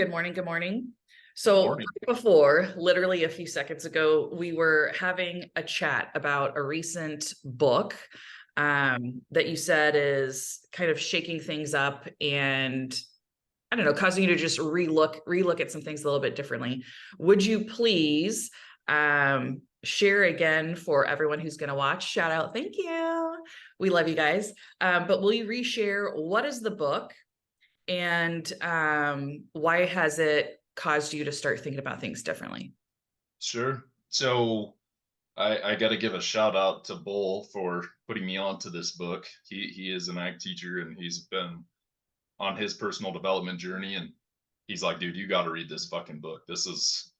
Good morning. Good morning. So Morning. before, literally a few seconds ago, we were having a chat about a recent book that you said is kind of shaking things up and I don't know, causing you to just relook at some things a little bit differently. Would you please share again for everyone who's going to watch? Shout out. Thank you. We love you guys. But will you reshare what is the book? And why has it caused you to start thinking about things differently? Sure. So I got to give a shout out to Bull for putting me onto this book. He is an ag teacher and he's been on his personal development journey, and he's like, dude, you got to read this fucking book. It's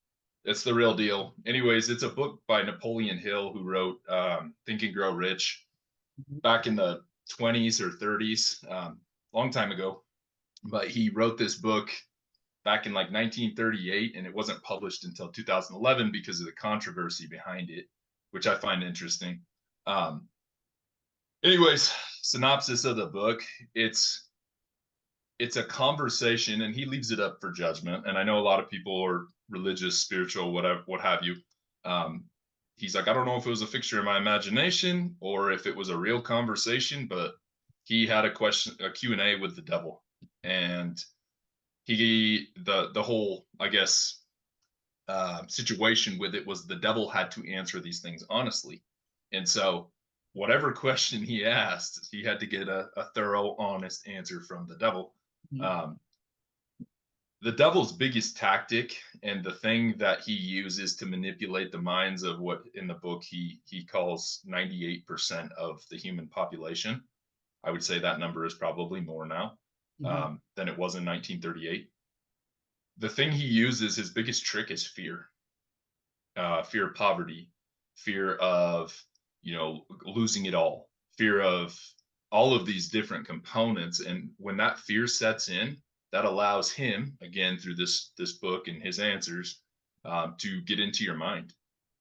the real deal. Anyways, it's a book by Napoleon Hill, who wrote Think and Grow Rich back in the 20s or 30s, long time ago. But he wrote this book back in like 1938, and it wasn't published until 2011 because of the controversy behind it, which I find interesting. Anyways, synopsis of the book: it's a conversation, and he leaves it up for judgment. And I know a lot of people are religious, spiritual, whatever, what have you. He's like, I don't know if it was a fixture in my imagination or if it was a real conversation, but he had a Q&A with the devil, and the whole, I guess, situation with it was the devil had to answer these things honestly. And so whatever question he asked, he had to get a thorough, honest answer from the devil. The devil's biggest tactic, and the thing that he uses to manipulate the minds of what in the book he calls 98% of the human population. I would say that number is probably more now than it was in 1938. The thing he uses, his biggest trick, is fear. Fear of poverty, fear of, losing it all, fear of all of these different components. And when that fear sets in, that allows him, again, through this book and his answers, to get into your mind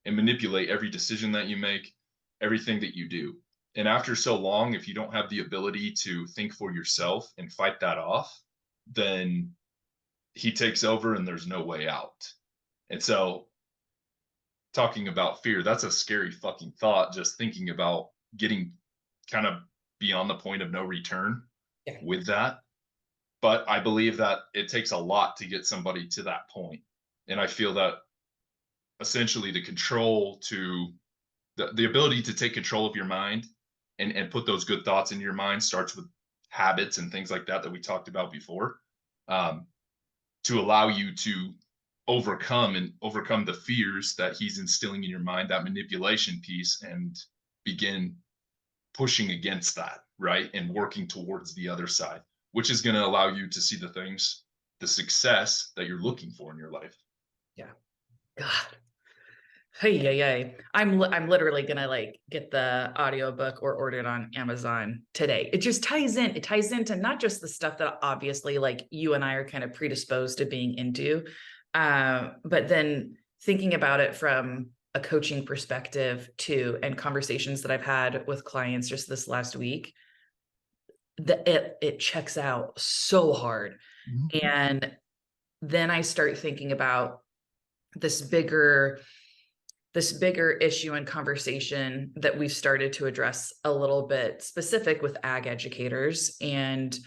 and manipulate every decision that you make, everything that you do. And after so long, if you don't have the ability to think for yourself and fight that off, then he takes over and there's no way out. And so, talking about fear, that's a scary fucking thought, just thinking about getting kind of beyond the point of no return with that. But I believe that it takes a lot to get somebody to that point. And I feel that essentially the control to the ability to take control of your mind and put those good thoughts in your mind starts with habits and things like that we talked about before, to allow you to overcome the fears that he's instilling in your mind, that manipulation piece, and begin pushing against that, right? And working towards the other side, which is going to allow you to see the success that you're looking for in your life. Yeah. God. Hey. I'm literally gonna get the audiobook or order it on Amazon today. It just ties in. It ties into not just the stuff that obviously you and I are kind of predisposed to being into, but then thinking about it from a coaching perspective too, and conversations that I've had with clients just this last week, that it checks out so hard. And then I start thinking about this bigger issue and conversation that we've started to address a little bit specific with ag educators, and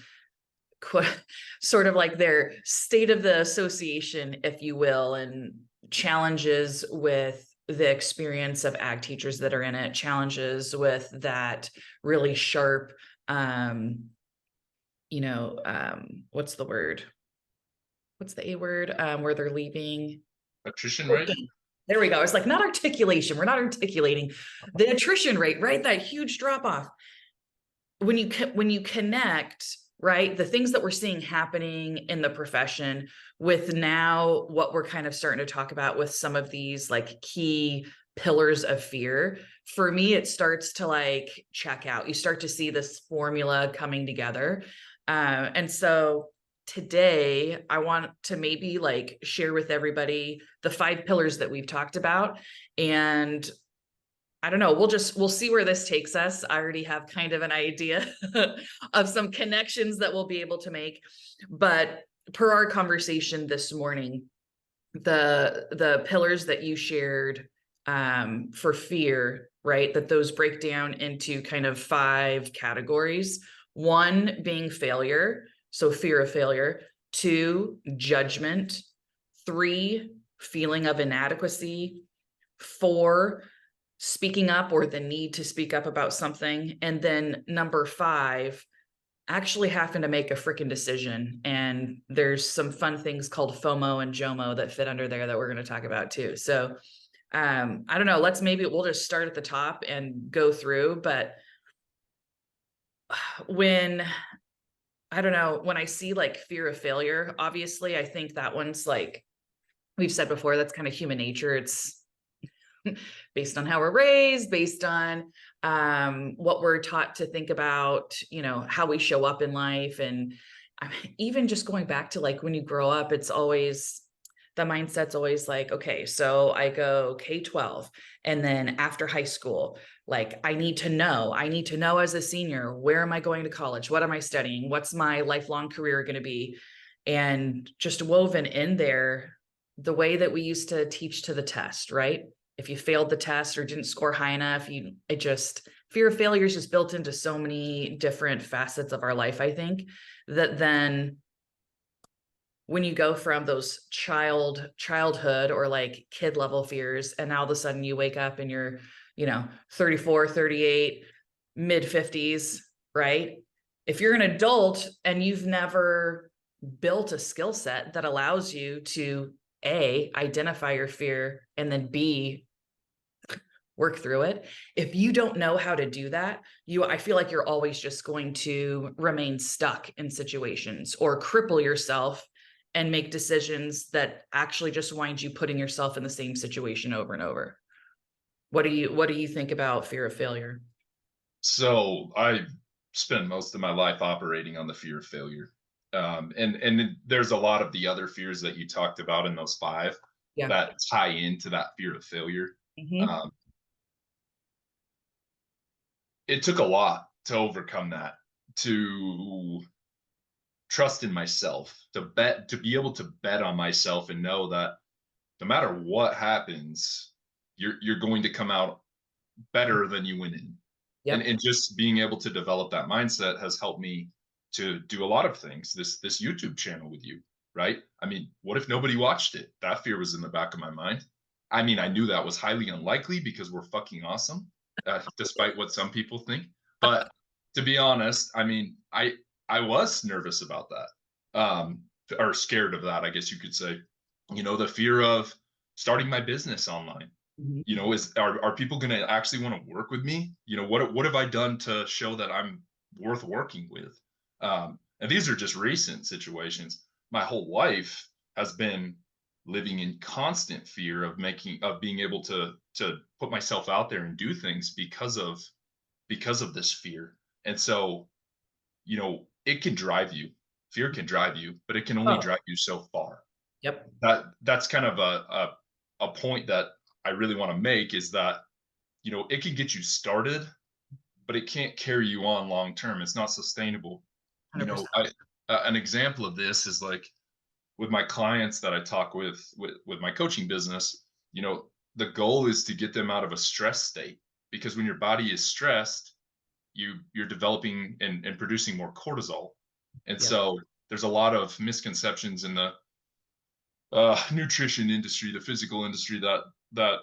sort of like their state of the association, if you will, and challenges with the experience of ag teachers that are in it, challenges with that really sharp, what's the word? What's the A word? Where they're leaving? Attrition rate? There we go. It's like, not articulation. We're not articulating the attrition rate, right? That huge drop off. When you connect, right, the things that we're seeing happening in the profession with now what we're kind of starting to talk about with some of these key pillars of fear, for me, it starts to check out. You start to see this formula coming together. And so today I want to maybe share with everybody the 5 pillars that we've talked about. And I don't know, we'll see where this takes us. I already have kind of an idea of some connections that we'll be able to make, but per our conversation this morning, the pillars that you shared for fear, right? That those break down into kind of 5 categories. 1 being failure, so fear of failure. 2, judgment. 3, feeling of inadequacy. 4, speaking up or the need to speak up about something. And then number 5, actually having to make a freaking decision. And there's some fun things called FOMO and JOMO that fit under there that we're going to talk about too. So I don't know, we'll just start at the top and go through. But when I don't know, when I see like fear of failure, obviously I think that one's like we've said before, that's kind of human nature. It's based on how we're raised, based on what we're taught to think about, how we show up in life. And even just going back to like when you grow up, it's always the mindset's always like, okay, so I go K-12 and then after high school, like I need to know as a senior, where am I going to college? What am I studying? What's my lifelong career going to be? And just woven in there, the way that we used to teach to the test, right? If you failed the test or didn't score high enough, fear of failure is just built into so many different facets of our life, I think, that then when you go from those childhood or like kid level fears, and now all of a sudden you wake up and you're, 34, 38, mid 50s, right? If you're an adult and you've never built a skill set that allows you to A, identify your fear, and then B, work through it. If you don't know how to do that, I feel like you're always just going to remain stuck in situations or cripple yourself and make decisions that actually just wind you putting yourself in the same situation over and over. What do you think about fear of failure? So I spent most of my life operating on the fear of failure. And there's a lot of the other fears that you talked about in those 5 Yeah. that tie into that fear of failure. Mm-hmm. Um, it took a lot to overcome that, to trust in myself, to be able to bet on myself and know that no matter what happens, you're going to come out better than you went in. Yep. And just being able to develop that mindset has helped me to do a lot of things. This YouTube channel with you, right? I mean, what if nobody watched it? That fear was in the back of my mind. I mean, I knew that was highly unlikely because we're fucking awesome, despite what some people think. But to be honest, I mean, I was nervous about that, or scared of that, I guess you could say. The fear of starting my business online. Mm-hmm. Are people going to actually want to work with me? What have I done to show that I'm worth working with? And these are just recent situations. My whole life has been living in constant fear of being able to put myself out there and do things because of this fear. And so, it can drive you. Fear can drive you, but it can only Oh, drive you so far. yep. That's kind of a point that I really want to make, is that it can get you started, but it can't carry you on long term. It's not sustainable. You know, 100%. I An example of this is like with my clients that I talk with my coaching business. The goal is to get them out of a stress state, because when your body is stressed, you're developing and producing more cortisol. And Yep. so there's a lot of misconceptions in the nutrition industry, the physical industry, that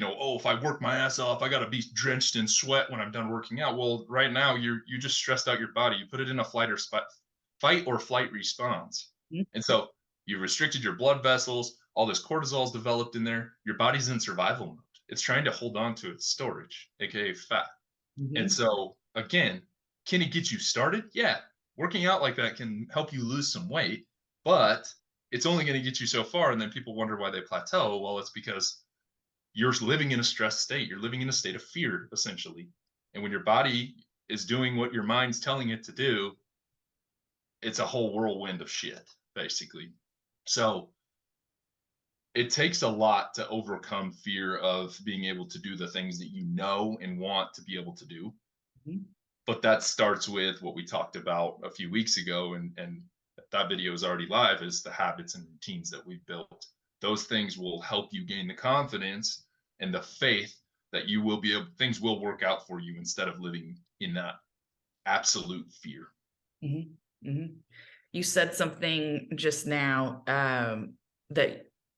oh, if I work my ass off, I got to be drenched in sweat when I'm done working out. Well, right now you just stressed out your body. You put it in a fight or flight response, and so you restricted your blood vessels. All this cortisol is developed in there. Your body's in survival mode. It's trying to hold on to its storage, aka fat. And Mm-hmm. so again, can it get you started? Yeah, working out like that can help you lose some weight, but it's only going to get you so far. And then people wonder why they plateau. Well, it's because you're living in a stressed state. You're living in a state of fear, essentially. And when your body is doing what your mind's telling it to do, it's a whole whirlwind of shit, basically. So it takes a lot to overcome fear of being able to do the things that you know and want to be able to do. Mm-hmm. But that starts with what we talked about a few weeks ago, and That video is already live, is the habits and routines that we've built. Those things will help you gain the confidence and the faith that you will be able, things will work out for you instead of living in that absolute fear. Mm-hmm. Mm-hmm. You said something just now,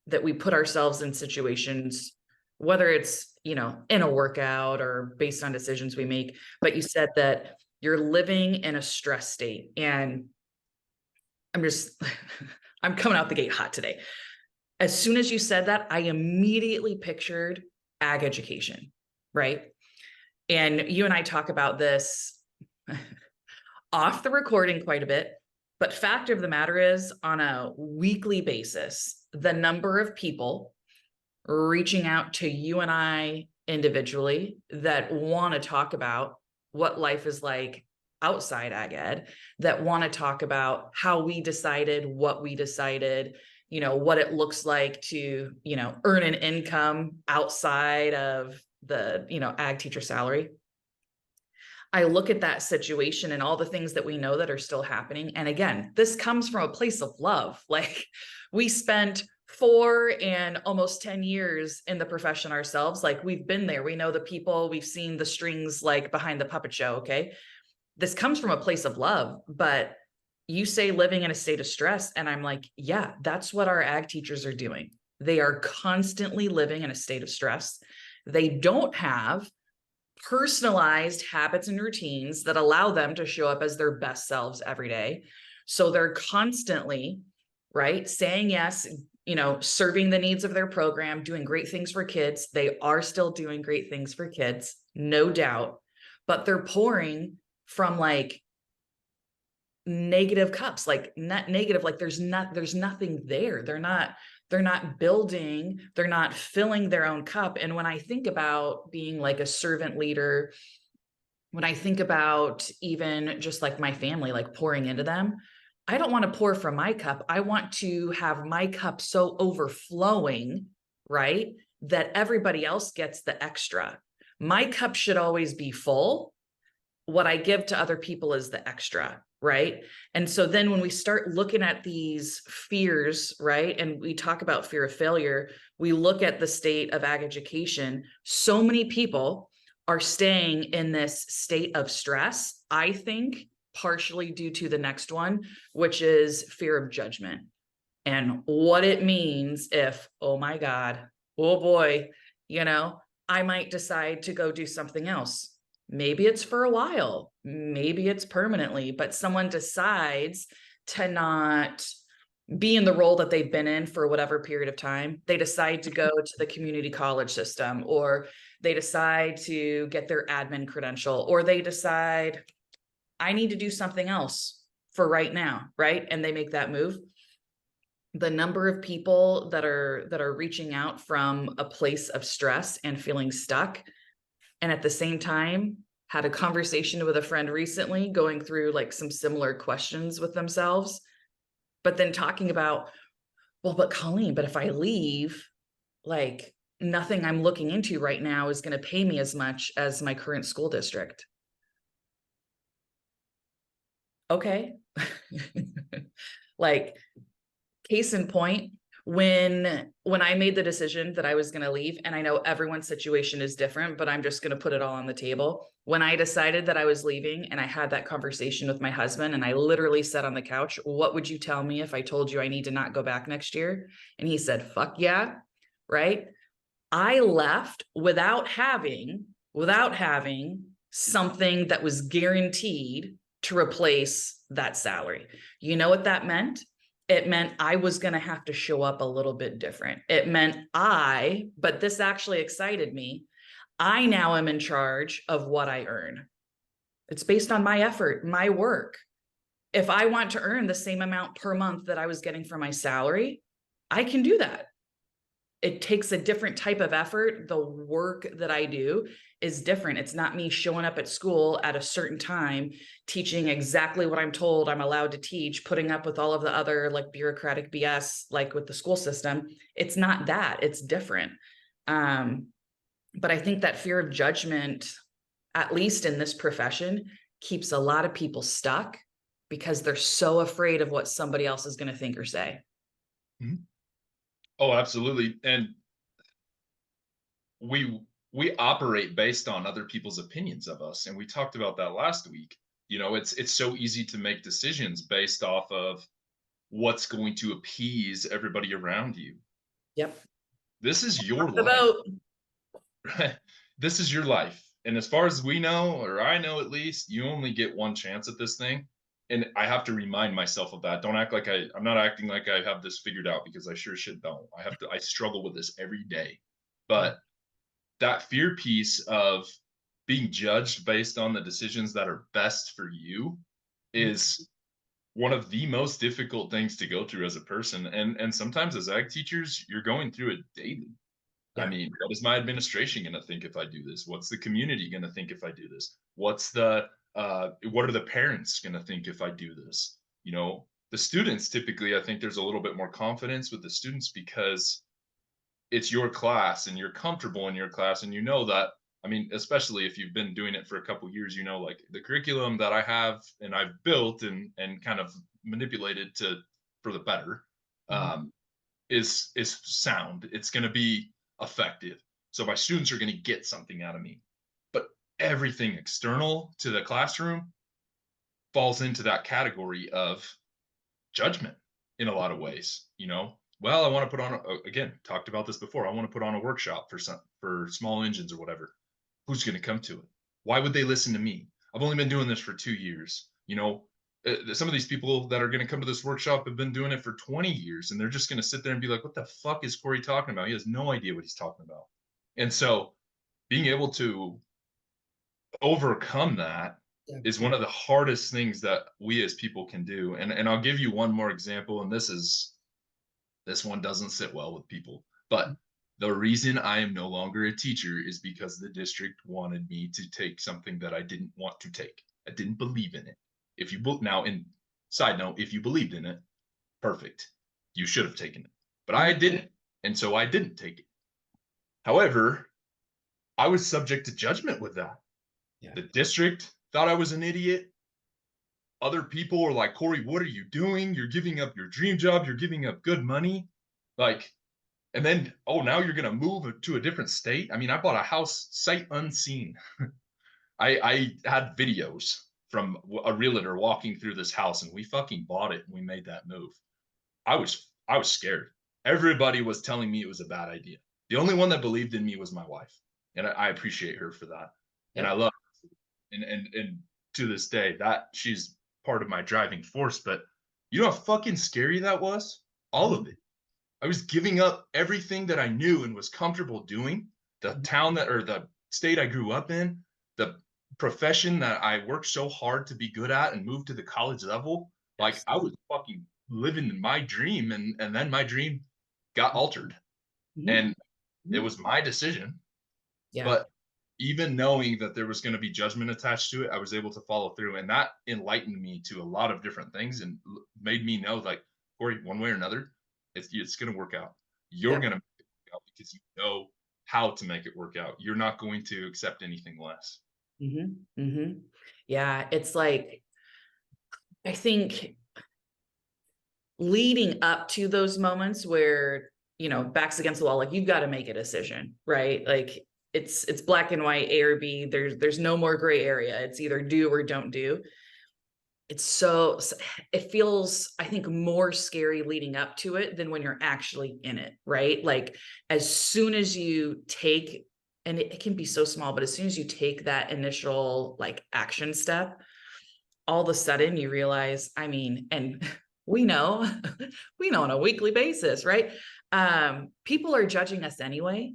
that we put ourselves in situations, whether it's, you know, in a workout or based on decisions we make, but you said that you're living in a stress state. And I'm just, I'm coming out the gate hot today. As soon as you said that, I immediately pictured ag education, right? And you and I talk about this off the recording quite a bit, but fact of the matter is, on a weekly basis, the number of people reaching out to you and I individually that want to talk about what life is like outside ag ed, that want to talk about how we decided what we decided, you know, what it looks like to, you know, earn an income outside of the, you know, ag teacher salary. I look at that situation and all the things that we know that are still happening. And again, this comes from a place of love. Like, we spent 4 and almost 10 years in the profession ourselves. Like, we've been there. We know the people, we've seen the strings like behind the puppet show. Okay. This comes from a place of love, but you say living in a state of stress. And I'm like, yeah, that's what our ag teachers are doing. They are constantly living in a state of stress. They don't have personalized habits and routines that allow them to show up as their best selves every day. So they're constantly, right, saying yes, you know, serving the needs of their program, doing great things for kids. They are still doing great things for kids, no doubt, but they're pouring from like negative cups, like not negative, like there's nothing there. They're not building, they're not filling their own cup. And when I think about being like a servant leader, when I think about even just like my family, like pouring into them, I don't want to pour from my cup. I want to have my cup so overflowing, right, that everybody else gets the extra. My cup should always be full. What I give to other people is the extra, right? And so then when we start looking at these fears, right, and we talk about fear of failure, we look at the state of ag education. So many people are staying in this state of stress, I think partially due to the next one, which is fear of judgment and what it means if, oh my God, oh boy, you know, I might decide to go do something else. Maybe it's for a while, maybe it's permanently, but someone decides to not be in the role that they've been in for whatever period of time. They decide to go to the community college system, or they decide to get their admin credential, or they decide, I need to do something else for right now, right? And they make that move. The number of people that are reaching out from a place of stress and feeling stuck, and at the same time had a conversation with a friend recently going through like some similar questions with themselves, but then talking about, well, but Colleen, but if I leave, like nothing I'm looking into right now is going to pay me as much as my current school district. Okay. Like, case in point, when I made the decision that I was going to leave, and I know everyone's situation is different, but I'm just going to put it all on the table. When I decided that I was leaving and I had that conversation with my husband, and I literally said on the couch, what would you tell me if I told you I need to not go back next year? And he said, fuck yeah. Right. I left without having something that was guaranteed to replace that salary. You know what that meant? It meant I was going to have to show up a little bit different. It meant but this actually excited me, I now am in charge of what I earn. It's based on my effort, my work. If I want to earn the same amount per month that I was getting for my salary, I can do that. It takes a different type of effort. The work that I do is different. It's not me showing up at school at a certain time, teaching exactly what I'm told I'm allowed to teach, putting up with all of the other like bureaucratic BS, like with the school system. It's not that, it's different. But I think that fear of judgment, at least in this profession, keeps a lot of people stuck. because they're so afraid of what somebody else is going to think or say. Mhm. Oh, absolutely. And we we operate based on other people's opinions of us, and we talked about that last week. It's so easy to make decisions based off of what's going to appease everybody around you. Yep. This is your The life. vote. Right? This is your life. And as far as we know, or I know at least, you only get one chance at this thing. And I have to remind myself of that. Don't act like I'm not acting like I have this figured out, because I sure shit don't. I struggle with this every day. Yeah. But that fear piece of being judged based on the decisions that are best for you is one of the most difficult things to go through as a person. And sometimes as ag teachers, you're going through it daily. I Yeah. mean, what is my administration going to think if I do this? What's the community going to think if I do this? What are the parents going to think if I do this? The students, typically, I think there's a little bit more confidence with the students because it's your class and you're comfortable in your class, and that. I mean, especially if you've been doing it for a couple years, like the curriculum that I have and I've built and kind of manipulated for the better, um, is sound. It's going to be effective. So my students are going to get something out of me. But everything external to the classroom falls into that category of judgment in a lot of ways. Well, I want to put on again, talked about this before. I want to put on a workshop for small engines or whatever. Who's going to come to it? Why would they listen to me? I've only been doing this for 2 years. Some of these people that are going to come to this workshop have been doing it for 20 years, and they're just going to sit there and be like, what the fuck is Cory talking about? He has no idea what he's talking about. And so being able to overcome that Yeah. is one of the hardest things that we as people can do. And I'll give you one more example, and this one doesn't sit well with people, but the reason I am no longer a teacher is because the district wanted me to take something that I didn't want to take. I didn't believe in it. In side note, if you believed in it, perfect. You should have taken it. But I didn't. And so I didn't take it. However, I was subject to judgment with that. Yeah. The district thought I was an idiot. Other people were like, Cory, what are you doing? You're giving up your dream job. You're giving up good money. And then, oh, now you're going to move to a different state. I mean, I bought a house sight unseen. I had videos from a realtor walking through this house, and we fucking bought it and we made that move. I was scared. Everybody was telling me it was a bad idea. The only one that believed in me was my wife, and I appreciate her for that. And I love her. And to this day, that she's part of my driving force. But you know how fucking scary that was? All of it. I was giving up everything that I knew and was comfortable doing. The the state I grew up in, the profession that I worked so hard to be good at and moved to the college level. Like, I was fucking living my dream, and then my dream got altered. And it was my decision. Yeah. But even knowing that there was going to be judgment attached to it, I was able to follow through. And that enlightened me to a lot of different things and made me know, like, Cory, one way or another, it's going to work out. You're going to make it work out because you know how to make it work out. You're not going to accept anything less. Yeah. It's like, I think leading up to those moments where, back's against the wall, like you've got to make a decision, right? Like it's black and white, A or B. There's no more gray area. It's either do or don't do. It feels, I think, more scary leading up to it than when you're actually in it, right? Like as soon as you take, and it can be so small, but as soon as you take that initial like action step, all of a sudden you realize, I mean, and we know, we know on a weekly basis, right? People are judging us anyway.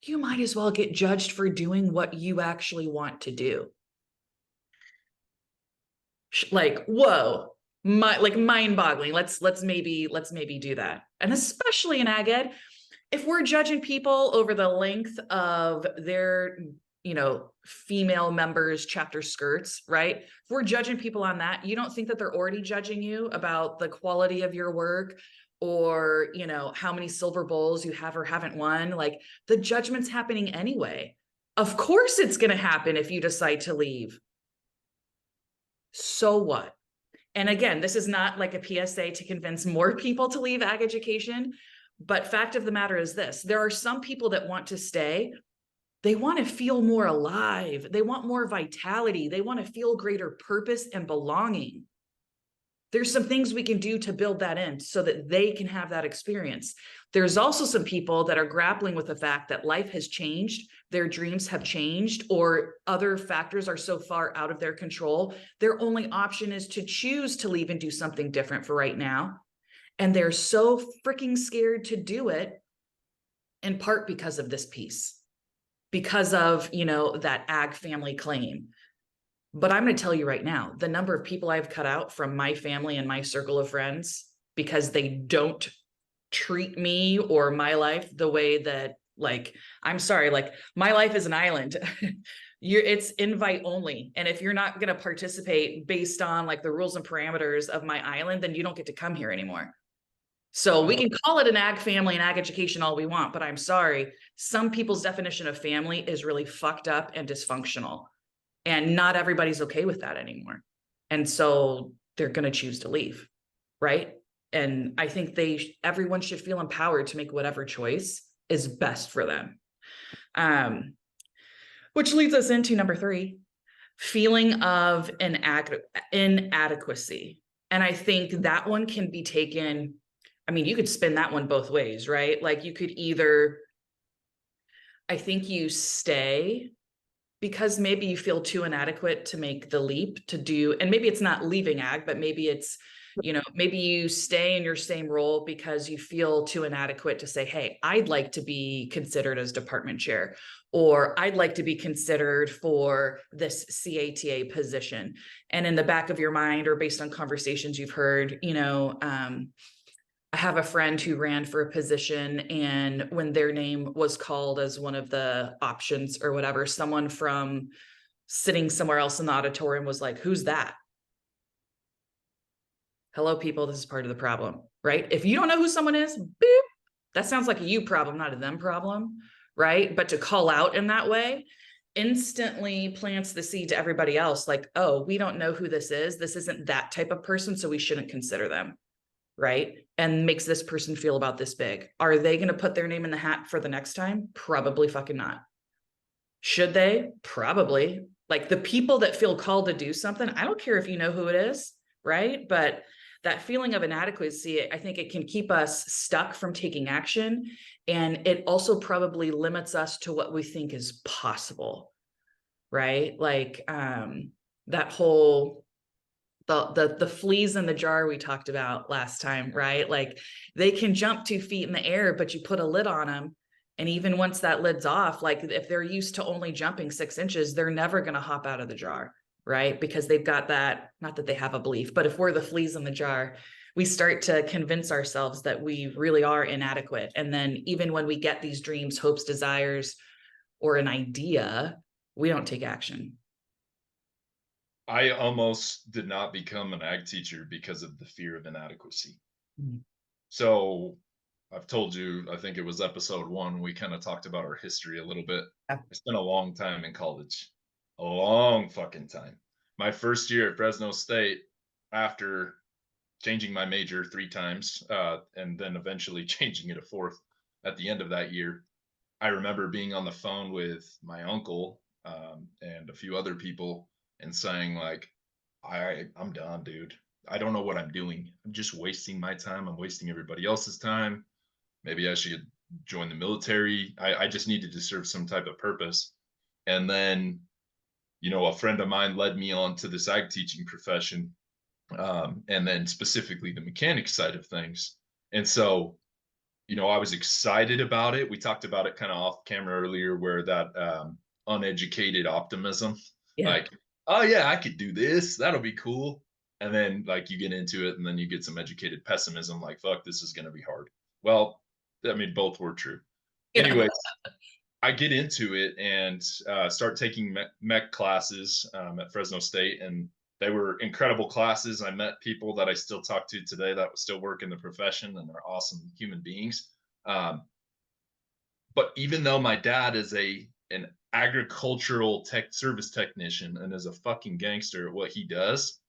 You might as well get judged for doing what you actually want to do. Like, whoa, mind boggling. Let's maybe do that. And especially in ag ed, if we're judging people over the length of their, female members chapter skirts, right? If we're judging people on that, you don't think that they're already judging you about the quality of your work or, how many silver bowls you have or haven't won? Like the judgment's happening anyway. Of course it's going to happen if you decide to leave. So what? And again, this is not like a PSA to convince more people to leave ag education, but fact of the matter is this: there are some people that want to stay. They want to feel more alive. They want more vitality. They want to feel greater purpose and belonging. There's some things we can do to build that in so that they can have that experience. There's also some people that are grappling with the fact that life has changed, their dreams have changed, or other factors are so far out of their control. Their only option is to choose to leave and do something different for right now. And they're so freaking scared to do it, in part because of this piece, because of, that ag family claim. But I'm going to tell you right now, the number of people I've cut out from my family and my circle of friends because they don't treat me or my life the way that, like, I'm sorry, like, my life is an island. It's invite only. And if you're not going to participate based on like the rules and parameters of my island, then you don't get to come here anymore. So we can call it an ag family and ag education all we want, but I'm sorry, some people's definition of family is really fucked up and dysfunctional. And not everybody's okay with that anymore. And so they're going to choose to leave, right? And I think everyone should feel empowered to make whatever choice is best for them. Which leads us into number 3, feeling of inadequacy. And I think that one can be taken, I mean, you could spin that one both ways, right? Like you could either, I think you stay because maybe you feel too inadequate to make the leap to do, and maybe it's not leaving ag, but maybe it's, maybe you stay in your same role because you feel too inadequate to say, hey, I'd like to be considered as department chair, or I'd like to be considered for this CATA position. And in the back of your mind, or based on conversations you've heard, I have a friend who ran for a position, and when their name was called as one of the options or whatever, someone from sitting somewhere else in the auditorium was like, who's that? Hello, people, this is part of the problem, right? If you don't know who someone is, boop, that sounds like a you problem, not a them problem, right? But to call out in that way instantly plants the seed to everybody else, like, oh, we don't know who this is. This isn't that type of person, so we shouldn't consider them. Right? And makes this person feel about this big. Are they going to put their name in the hat for the next time? Probably fucking not. Should they? Probably. Like the people that feel called to do something, I don't care if you know who it is, right? But that feeling of inadequacy, I think it can keep us stuck from taking action. And it also probably limits us to what we think is possible, right? Like that whole the fleas in the jar we talked about last time, right? Like they can jump 2 feet in the air, but you put a lid on them. And even once that lid's off, like if they're used to only jumping 6 inches, they're never going to hop out of the jar, right? Because they've got that, not that they have a belief, but if we're the fleas in the jar, we start to convince ourselves that we really are inadequate. And then even when we get these dreams, hopes, desires, or an idea, we don't take action. I almost did not become an ag teacher because of the fear of inadequacy. Mm-hmm. So I've told you, I think it was episode 1, we kind of talked about our history a little bit. Yeah. I spent a long time in college, a long fucking time. My first year at Fresno State, after changing my major 3 times, and then eventually changing it a 4th at the end of that year, I remember being on the phone with my uncle and a few other people and saying like, I'm done, dude. I don't know what I'm doing. I'm just wasting my time. I'm wasting everybody else's time. Maybe I should join the military. I just needed to serve some type of purpose. And then, a friend of mine led me on to this ag teaching profession, and then specifically the mechanics side of things. And so, I was excited about it. We talked about it kind of off camera earlier, where that uneducated optimism, Yeah. like, oh yeah, I could do this. That'll be cool. And then like you get into it and then you get some educated pessimism, like, fuck, this is going to be hard. Well, I mean, both were true. Yeah. Anyway, I get into it and start taking mech classes at Fresno State, and they were incredible classes. I met people that I still talk to today that still work in the profession, and they're awesome human beings. But even though my dad is an agricultural tech service technician and is a fucking gangster at what he does,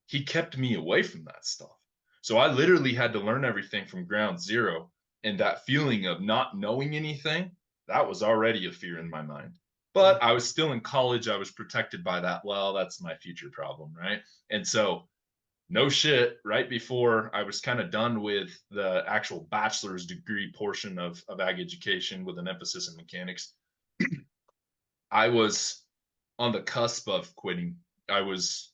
he kept me away from that stuff. So I literally had to learn everything from ground zero. And that feeling of not knowing anything, that was already a fear in my mind. But I was still in college. I was protected by that. Well, that's my future problem, right? And so, no shit, right before I was kind of done with the actual bachelor's degree portion of ag education with an emphasis in mechanics, I was on the cusp of quitting. I was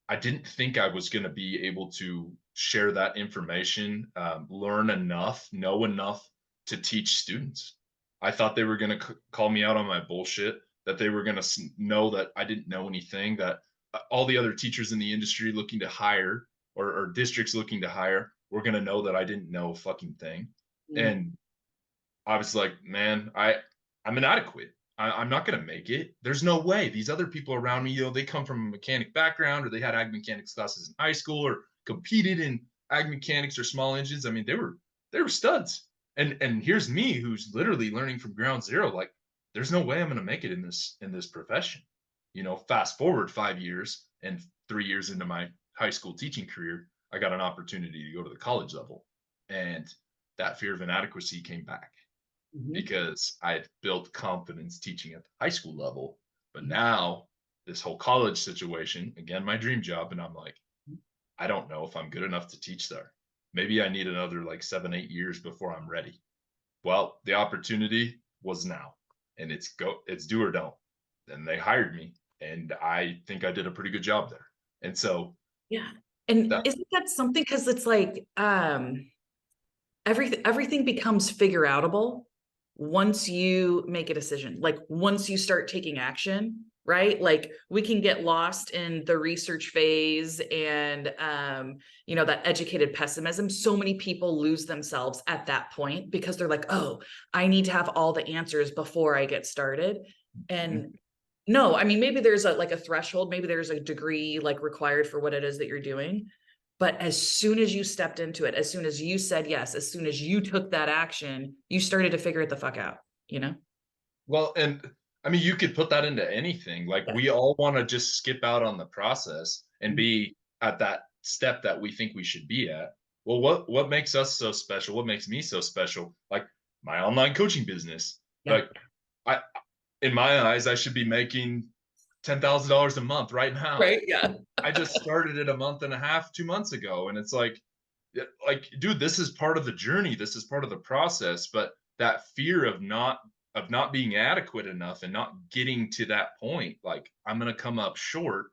I didn't think I was going to be able to share that information, learn enough, know enough to teach students. I thought they were going to call me out on my bullshit, that they were going to know that I didn't know anything, that all the other teachers in the industry looking to hire or districts looking to hire were going to know that I didn't know a fucking thing. Mm. And I was like, man, I'm inadequate. I'm not going to make it. There's no way. These other people around me, they come from a mechanic background, or they had ag mechanics classes in high school, or competed in ag mechanics or small engines. I mean, they were studs. And here's me, who's literally learning from ground zero. Like, there's no way I'm going to make it in this profession. Fast forward 5 years, and 3 years into my high school teaching career, I got an opportunity to go to the college level, and that fear of inadequacy came back Mhm. because I had built confidence teaching at the high school level. But now, this whole college situation, again, my dream job, and I'm like, I don't know if I'm good enough to teach there. Maybe I need another like 7, 8 years before I'm ready. Well, the opportunity was now, and it's do or don't. And they hired me, and I think I did a pretty good job there. And so Yeah. And that isn't that something? Because it's like everything becomes figure outable once you make a decision. Like once you start taking action, right? Like we can get lost in the research phase and that educated pessimism. So many people lose themselves at that point because they're like, oh, I need to have all the answers before I get started. Mhm. And no, I mean, maybe there's a threshold, maybe there's a degree like required for what it is that you're doing. But as soon as you stepped into it, as soon as you said yes, as soon as you took that action, you started to figure it the fuck out, you know? Well, and I mean, you could put that into anything. Like, Yeah. we all want to just skip out on the process and Mhm. be at that step that we think we should be at. Well, what makes us so special? What makes me so special? Like, my online coaching business. Yeah. Like, I in my eyes, I should be making $10,000 a month right now. Right. Yeah. I just started it a month and a half, 2 months ago, and it's like, yeah, like, dude, this is part of the journey. This is part of the process. But that fear of not being adequate enough and not getting to that point, like, I'm gonna come up short,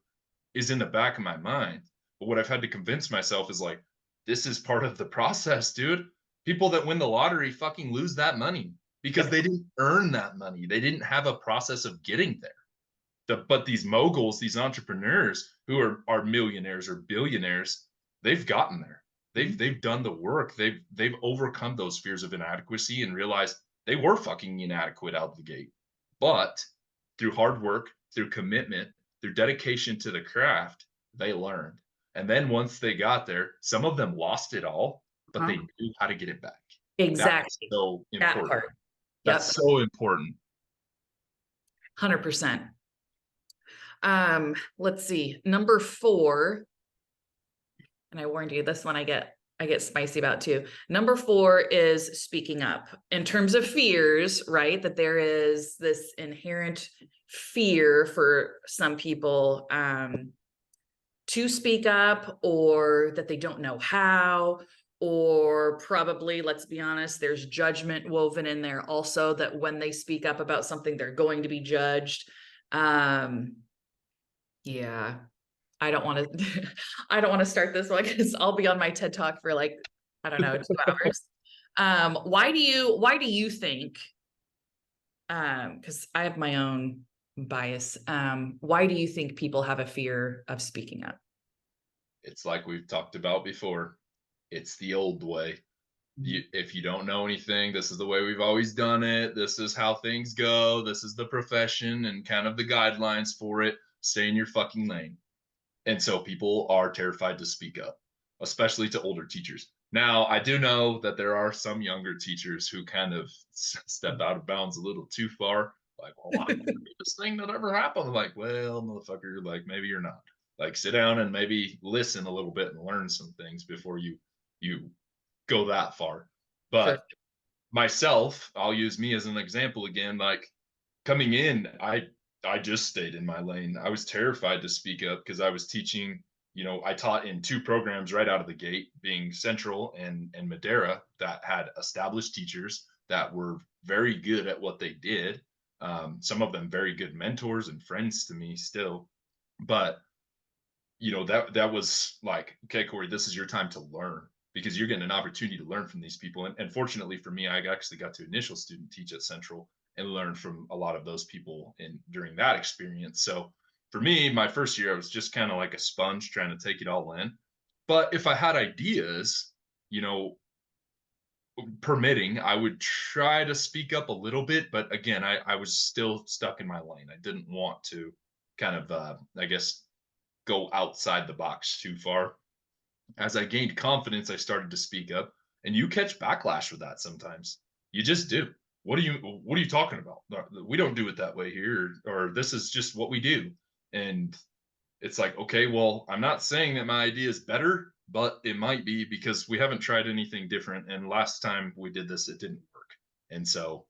is in the back of my mind. But what I've had to convince myself is like, this is part of the process, dude. People that win the lottery fucking lose that money because Yep. they didn't earn that money. They didn't have a process of getting there. But these moguls, these entrepreneurs who are millionaires or billionaires, they've gotten there. They've Mhm. they've done the work. They've overcome those fears of inadequacy and realized they were fucking inadequate out the gate. But through hard work, through commitment, through dedication to the craft, they learned. And then once they got there, some of them lost it all, but they Uh-huh. knew how to get it back. That's Exactly. so That important. part. That's Yep. so important. 100%. Let's see. Number 4, and I warned you, this one I get spicy about too. Number 4 is speaking up. In terms of fears, right? That there is this inherent fear for some people to speak up, or that they don't know how, or probably, let's be honest, there's judgment woven in there also, that when they speak up about something, they're going to be judged. Yeah, I don't want to I don't want to start this one because I'll be on my TED Talk for like, I don't know, 2 hours. Why do you think, because I have my own bias, why do you think people have a fear of speaking up? It's like we've talked about before. It's the old way. If you don't know anything, this is the way we've always done it. This is how things go. This is the profession and kind of the guidelines for it. Stay in your fucking lane. And so people are terrified to speak up, especially to older teachers. Now, I do know that there are some younger teachers who kind of step out of bounds a little too far. Like, well, I'm the greatest thing that ever happened. I'm like, well, motherfucker, like, maybe you're not. Like sit down and maybe listen a little bit and learn some things before you go that far. But Perfect. myself, I'll use me as an example again. Like coming in, I just stayed in my lane. I was terrified to speak up because I was teaching, I taught in two programs right out of the gate, being Central and Madera, that had established teachers that were very good at what they did. Some of them very good mentors and friends to me still. But that was like, okay, Cory, this is your time to learn because you're getting an opportunity to learn from these people. And fortunately for me, I actually got to initial student teach at Central and learn from a lot of those people in during that experience. So for me, my first year, I was just kind of like a sponge trying to take it all in. But if I had ideas, you know, permitting, I would try to speak up a little bit. But again, I was still stuck in my lane. I didn't want to kind of, I guess, go outside the box too far. As I gained confidence, I started to speak up, and you catch backlash with that sometimes. You just do. What are you talking about? No, we don't do it that way here, or this is just what we do. And it's like, okay, well, I'm not saying that my idea is better, but it might be because we haven't tried anything different. And last time we did this, it didn't work. And so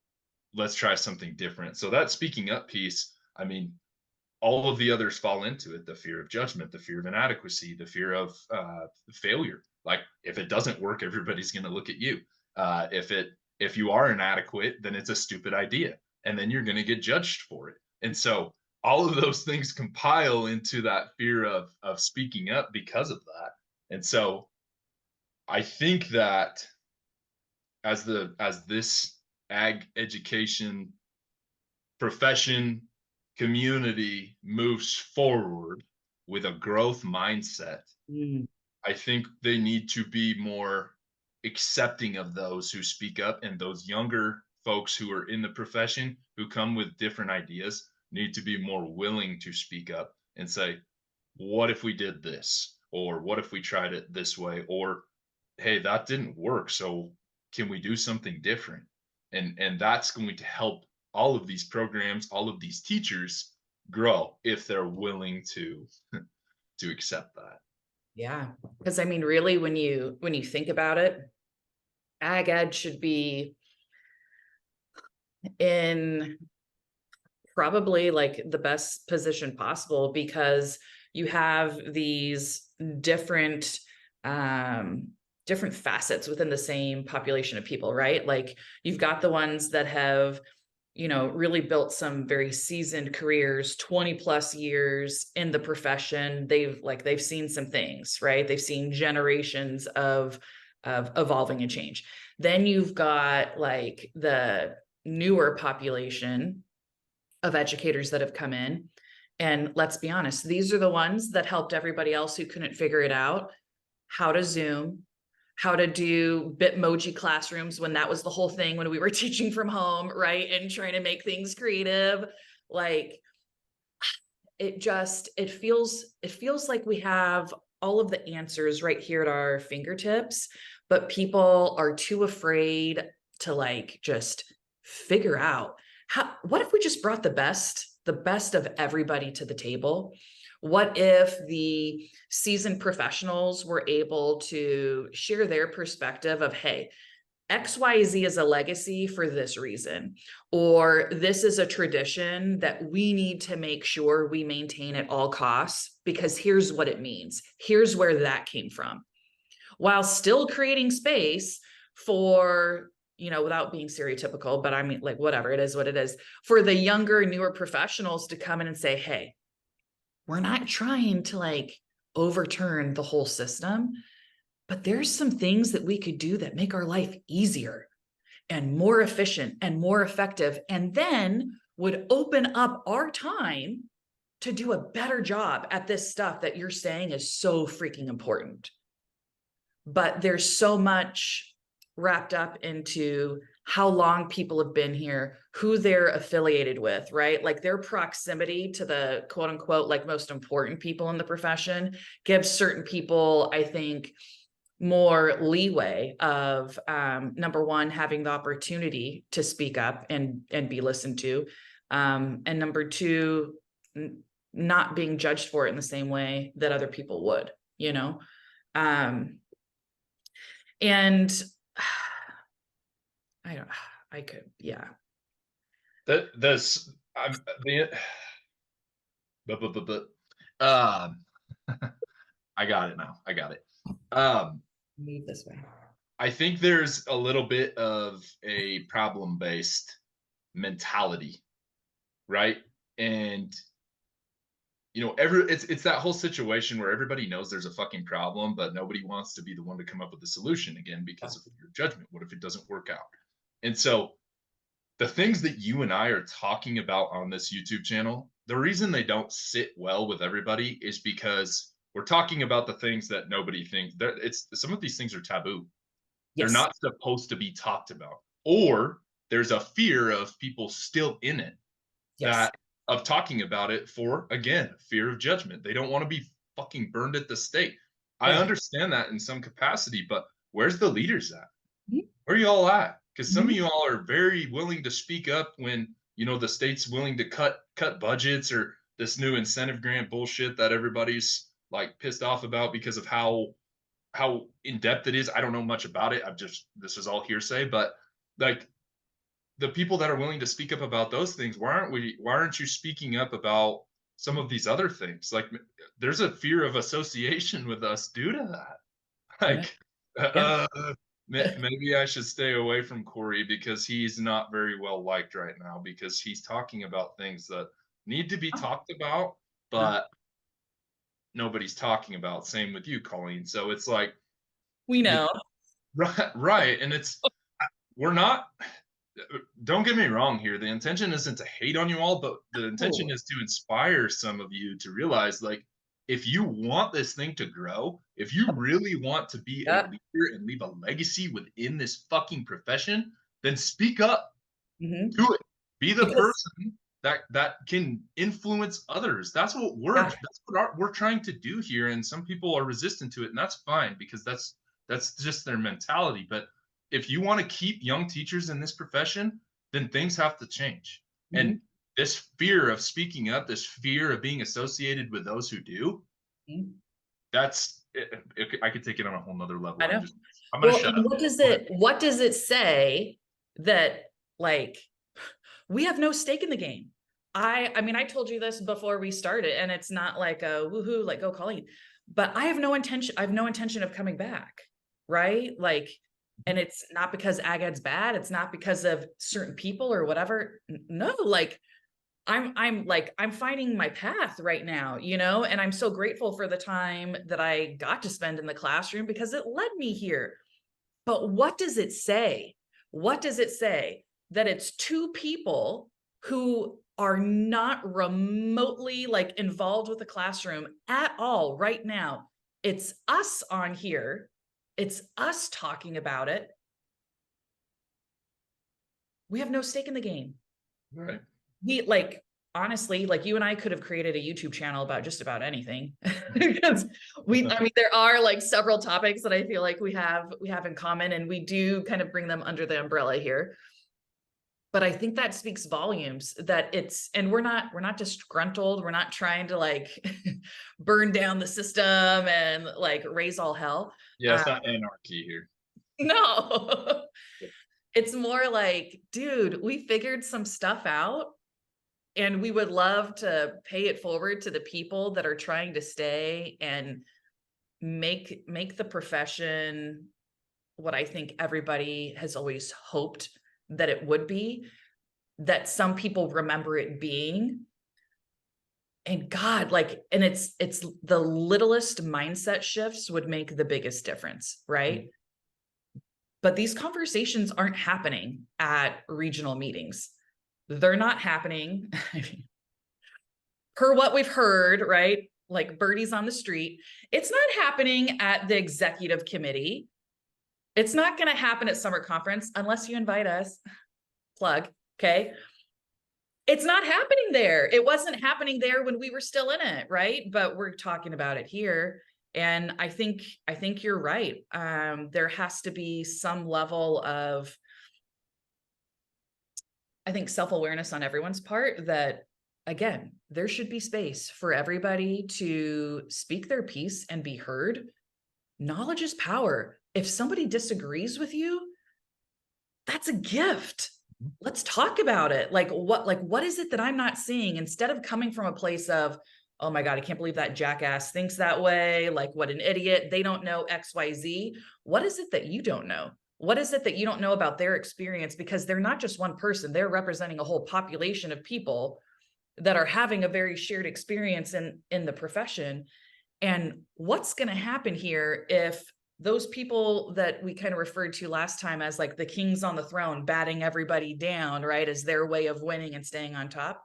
let's try something different. So that speaking up piece, I mean, all of the others fall into it: the fear of judgment, the fear of inadequacy, the fear of failure. Like if it doesn't work, everybody's going to look at you. If you are inadequate, then it's a stupid idea, and then you're going to get judged for it. And so all of those things compile into that fear of speaking up because of that. And so I think that as this ag education profession community moves forward with a growth mindset, Mm, I think they need to be more accepting of those who speak up, and those younger folks who are in the profession who come with different ideas need to be more willing to speak up and say, what if we did this? Or what if we tried it this way? Or hey, that didn't work. So can we do something different? And that's going to help all of these programs, all of these teachers grow if they're willing to accept that. yeah. Because I mean, really, when you think about it, ag ed should be in probably like the best position possible because you have these different um different facets within the same population of people, right? Like you've got the ones that have really built some very seasoned careers, 20 plus years in the profession. They've seen some things, right? They've seen generations of evolving and change. Then you've got like the newer population of educators that have come in. And let's be honest, these are the ones that helped everybody else who couldn't figure it out how to Zoom, how to do Bitmoji classrooms when that was the whole thing when we were teaching from home, right? And trying to make things creative. Like it feels like we have all of the answers right here at our fingertips, but people are too afraid to like just figure out what if we just brought the best of everybody to the table? What if the seasoned professionals were able to share their perspective of, hey, XYZ is a legacy for this reason, or this is a tradition that we need to make sure we maintain at all costs because here's what it means. Here's where that came from, while still creating space for, without being stereotypical, but I mean, like, whatever, it is what it is, for the younger, newer professionals to come in and say, hey, we're not trying to like overturn the whole system, but there's some things that we could do that make our life easier and more efficient and more effective, and then would open up our time to do a better job at this stuff that you're saying is so freaking important. But there's so much wrapped up into how long people have been here, who they're affiliated with, right? Like their proximity to the quote unquote, like most important people in the profession gives certain people, I think, more leeway of number one, having the opportunity to speak up and be listened to. And number two, not being judged for it in the same way that other people would, you know? And I don't, I could, yeah. This I'm the but um I got it now. I got it. Um Move this way. I think there's a little bit of a problem based mentality, right? And it's that whole situation where everybody knows there's a fucking problem, but nobody wants to be the one to come up with the solution again because of your judgment. What if it doesn't work out? And so the things that you and I are talking about on this YouTube channel, the reason they don't sit well with everybody is because we're talking about the things that nobody thinks. It's some of these things are taboo. They're Yes. not supposed to be talked about. Or there's a fear of people still in it Yes. that of talking about it for, again, fear of judgment. They don't want to be fucking burned at the stake. I Yeah. understand that in some capacity, but where's the leaders at? Mhm. Where are you all at? Because some of Mhm. you all are very willing to speak up when the state's willing to cut budgets or this new incentive grant bullshit that everybody's like pissed off about because of how in depth it is. I don't know much about it. This is all hearsay, but like the people that are willing to speak up about those things, why aren't you speaking up about some of these other things? Like there's a fear of association with us due to that. I know. Like Yeah. uh maybe I should stay away from Cory because he's not very well liked right now because he's talking about things that need to be Oh, talked about, uh, but nobody's talking about. Same with you, Colleen. So it's like we the know. right, and we're not. Don't get me wrong here. The intention isn't to hate on you all, but the intention Oh, is to inspire some of you to realize, like, if you want this thing to grow, if you really want to be a yeah. leader and leave a legacy within this fucking profession, then speak up. Mhm. Do it. Be the Because, person that can influence others. yeah. We're trying to do here, and some people are resistant to it, and that's fine because that's just their mentality. But if you want to keep young teachers in this profession, then things have to change. And Mhm. this fear of speaking up, this fear of being associated with those who do, Mhm. I could take it on a whole nother level. I know. I'm gonna Well, shut and up. Go ahead. what does it say that, like, we have no stake in the game? I mean, I told you this before we started, and it's not like a woohoo, like, go Colleen, but I have no intention of coming back, right? Like, and it's not because AGAD's bad, it's not because of certain people or whatever. No, like, I'm finding my path right now, you know, and I'm so grateful for the time that I got to spend in the classroom because it led me here. But what does it say? What does it say that it's two people who are not remotely like involved with the classroom at all right now? It's us on here. It's us talking about it. We have no stake in the game. Right. We like, honestly, like, you and I could have created a YouTube channel about just about anything because I mean, there are like several topics that I feel like we have in common, and we do kind of bring them under the umbrella here. But I think that speaks volumes that and we're not disgruntled. We're not trying to like burn down the system and like raise all hell. Yeah, it's not anarchy here. No, it's more like, dude, we figured some stuff out, and we would love to pay it forward to the people that are trying to stay and make the profession what I think everybody has always hoped that it would be, that some people remember it being. And God, like, and it's the littlest mindset shifts would make the biggest difference, right? But these conversations aren't happening at regional meetings. They're not happening. Per what we've heard, right? Like birdies on the street. It's not happening at the executive committee. It's not going to happen at summer conference unless you invite us. Plug. Okay. It's not happening there. It wasn't happening there when we were still in it, right? But we're talking about it here. And I think you're right. There has to be some level of, I think, self-awareness on everyone's part that Again, there should be space for everybody to speak their piece and be heard. Knowledge is power. If somebody disagrees with you, that's a gift. Let's talk about it. What is it that I'm not seeing? Instead of coming from a place of, oh my God, I can't believe that jackass thinks that way. Like, what an idiot. They don't know XYZ. What is it that you don't know? What is it that you don't know about their experience? Because they're not just one person, they're representing a whole population of people that are having a very shared experience in the profession. And what's going to happen here if those people that we kind of referred to last time as like the kings on the throne, batting everybody down, right, as their way of winning and staying on top?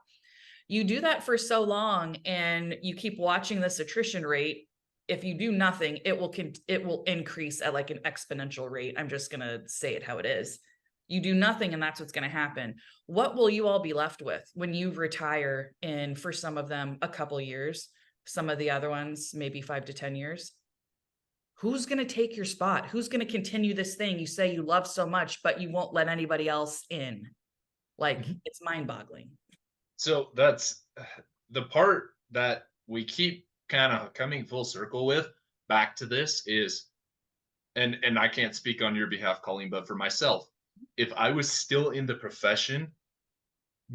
You do that for so long and you keep watching this attrition rate. If you do nothing, it will increase at like an exponential rate. I'm just going to say it how it is. You do nothing and that's what's going to happen. What will you all be left with when you retire in, for some of them, a couple years, some of the other ones, maybe 5 to 10 years? Who's going to take your spot? Who's going to continue this thing you say you love so much, but you won't let anybody else in? Like, it's mind boggling. So that's the part that we keep kind of coming full circle with back to this is, and I can't speak on your behalf, Colleen, but for myself, if I was still in the profession,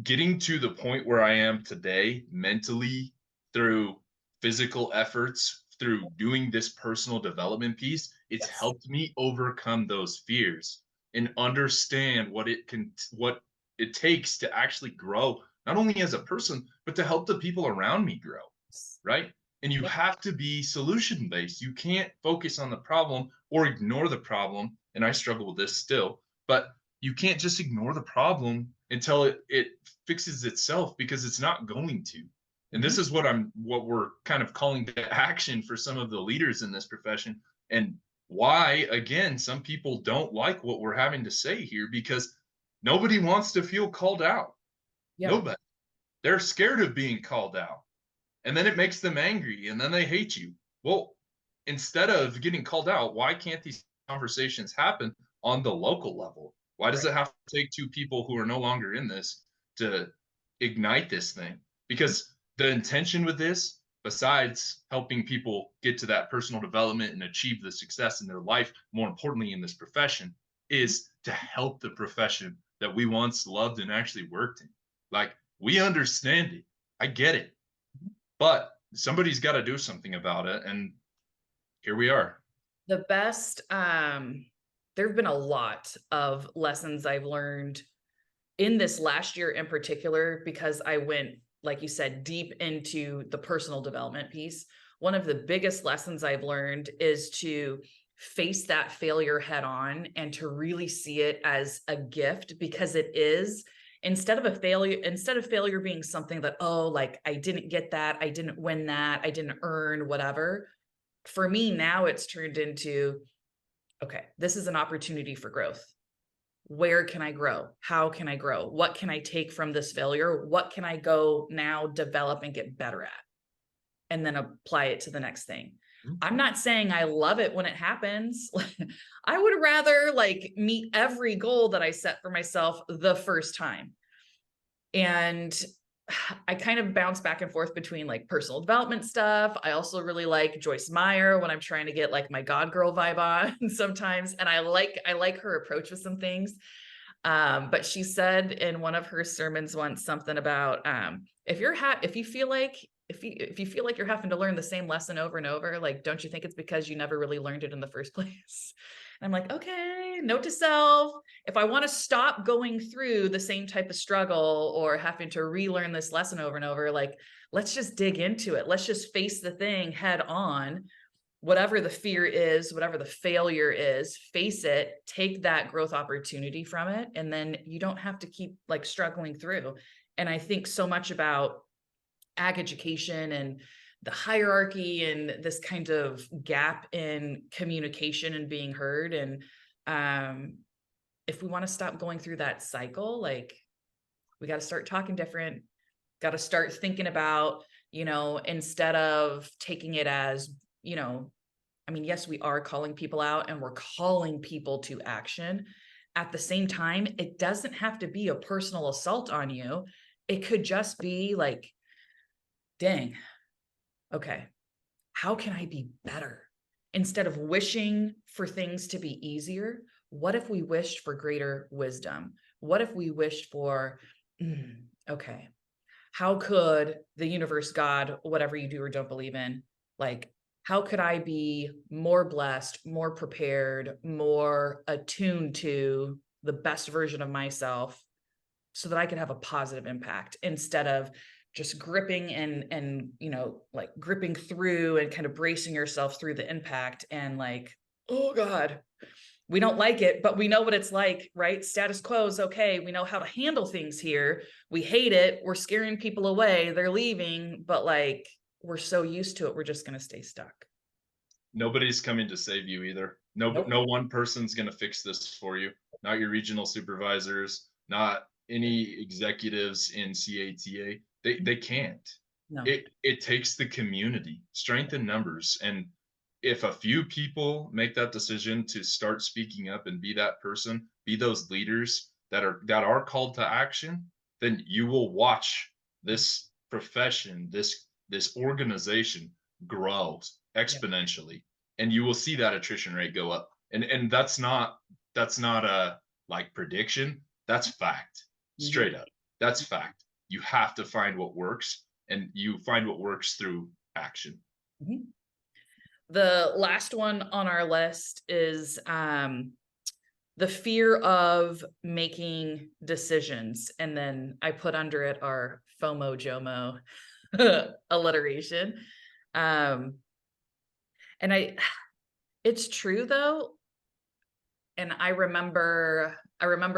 getting to the point where I am today mentally through physical efforts, through doing this personal development piece, it's Yes. helped me overcome those fears and understand what it takes to actually grow, not only as a person, but to help the people around me grow, right? And you Yep. have to be solution based. You can't focus on the problem or ignore the problem. And I struggle with this still, but you can't just ignore the problem until it fixes itself, because it's not going to. And Mhm. this is what we're kind of calling to action for some of the leaders in this profession, and why again some people don't like what we're having to say here, because nobody wants to feel called out. Yeah. Nobody. They're scared of being called out, and then it makes them angry, and then they hate you. Well, instead of getting called out, why can't these conversations happen on the local level? Why does Right. it have to take two people who are no longer in this to ignite this thing? Because the intention with this, besides helping people get to that personal development and achieve the success in their life, more importantly in this profession, is to help the profession that we once loved and actually worked in. Like, we understand it. I get it. But somebody's got to do something about it. And here we are. The best, there have been a lot of lessons I've learned in this last year in particular, because I went, like you said, deep into the personal development piece. One of the biggest lessons I've learned is to face that failure head on and to really see it as a gift, because it is. Instead of failure being something that, oh, like I didn't get that, I didn't win that, I didn't earn whatever. For me now, it's turned into, okay, this is an opportunity for growth. Where can I grow? How can I grow? What can I take from this failure? What can I go now develop and get better at? And then apply it to the next thing. I'm not saying I love it when it happens. I would rather like meet every goal that I set for myself the first time. And I kind of bounce back and forth between like personal development stuff. I also really like Joyce Meyer when I'm trying to get like my God girl vibe on sometimes. And I like her approach with some things. But she said in one of her sermons once something about if you feel like if you feel like you're having to learn the same lesson over and over, like, don't you think it's because you never really learned it in the first place? And I'm like, okay, note to self. If I want to stop going through the same type of struggle or having to relearn this lesson over and over, like, let's just dig into it. Let's just face the thing head on. Whatever the fear is, whatever the failure is, face it, take that growth opportunity from it, and then you don't have to keep like struggling through. And I think so much about ag education and the hierarchy and this kind of gap in communication and being heard. And if we want to stop going through that cycle, like, we got to start talking different, got to start thinking about, instead of taking it as, I mean, yes, we are calling people out and we're calling people to action. At the same time, it doesn't have to be a personal assault on you. it could just be like, dang, okay, how can I be better? Instead of wishing for things to be easier, what if we wished for greater wisdom? What if we wished for, okay, how could the universe, God, whatever you do or don't believe in, like, how could I be more blessed, more prepared, more attuned to the best version of myself so that I could have a positive impact instead of just gripping and like gripping through and kind of bracing yourself through the impact and like, oh God, we don't like it, but we know what it's like, right? Status quo is okay. We know how to handle things here. We hate it. We're scaring people away. They're leaving, but like we're so used to it, we're just going to stay stuck. Nobody's coming to save you either. No, Nope. no one person's going to fix this for you. Not your regional supervisors, not any executives in CATA. They can't. No. It takes the community, strength in numbers, and if a few people make that decision to start speaking up and be that person, be those leaders that are called to action, then you will watch this profession, this organization grow Yeah. exponentially, and you will see that attrition rate go up. And that's not a like prediction. That's fact. Mhm. Straight up. That's fact. You have to find what works, and you find what works through action. Mhm. The last one on our list is the fear of making decisions. And then I put under it our FOMO JOMO alliteration. Um, and it's true though. And I remember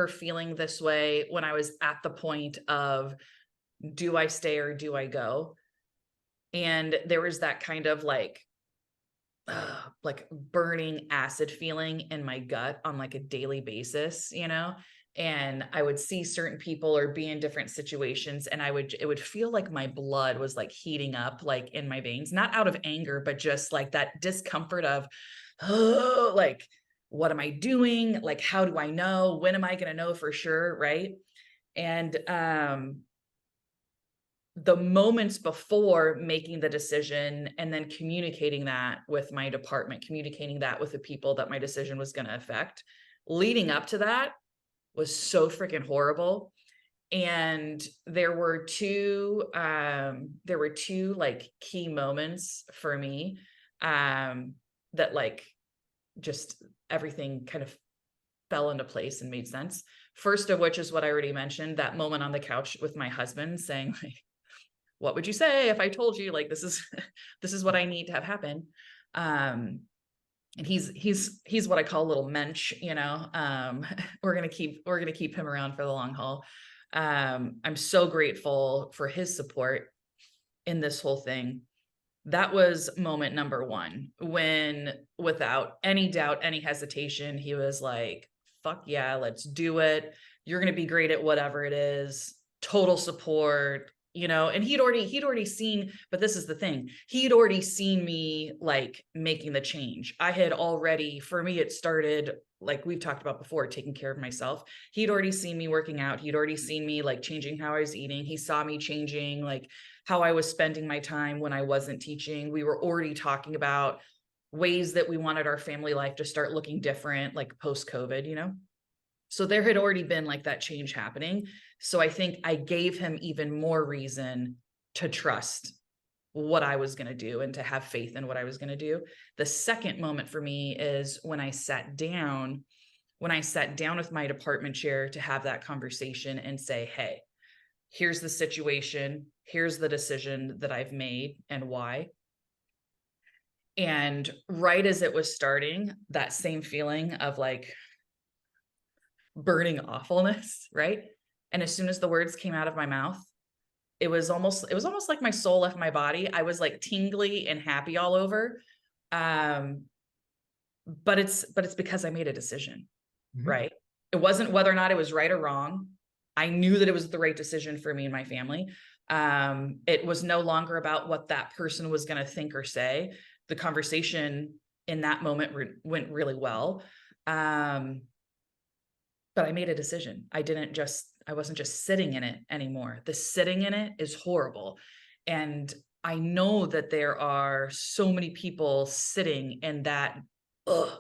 feeling this way when I was at the point of, do I stay or do I go? And there was that kind of like burning acid feeling in my gut on like a daily basis, and I would see certain people or be in different situations and it would feel like my blood was like heating up like in my veins, not out of anger, but just like that discomfort of, oh, like, what am I doing? Like, how do I know? When am I going to know for sure? Right. And the moments before making the decision and then communicating that with my department, communicating that with the people that my decision was going to affect, leading up to that was so freaking horrible. And there were two like key moments for me, that like just everything kind of fell into place and made sense. First of which is what I already mentioned, that moment on the couch with my husband saying like, what would you say if I told you like this is this is what I need to have happen? And he's what I call a little mensch, we're gonna keep him around for the long haul. I'm so grateful for his support in this whole thing. That was moment number one, when without any doubt, any hesitation, he was like, fuck yeah, let's do it. You're gonna be great at whatever it is. Total support, and he'd already seen, but this is the thing, he'd already seen me like making the change. I had already, for me, it started like we've talked about before, taking care of myself. He'd already seen me working out. He'd already seen me like changing how I was eating. He saw me changing like how I was spending my time when I wasn't teaching. We were already talking about ways that we wanted our family life to start looking different, like post COVID. So there had already been like that change happening. So I think I gave him even more reason to trust what I was going to do and to have faith in what I was going to do. The second moment for me is when I sat down with my department chair to have that conversation and say, hey, here's the situation, here's the decision that I've made and why. And right as it was starting, that same feeling of like burning awfulness, right? And as soon as the words came out of my mouth, it was almost like my soul left my body. I was like tingly and happy all over. Um, but it's because I made a decision, Mhm. right? It wasn't whether or not it was right or wrong. I knew that it was the right decision for me and my family. It was no longer about what that person was going to think or say. The conversation in that moment went really well. But I made a decision. wasn't just sitting in it anymore. The sitting in it is horrible. And I know that there are so many people sitting in that,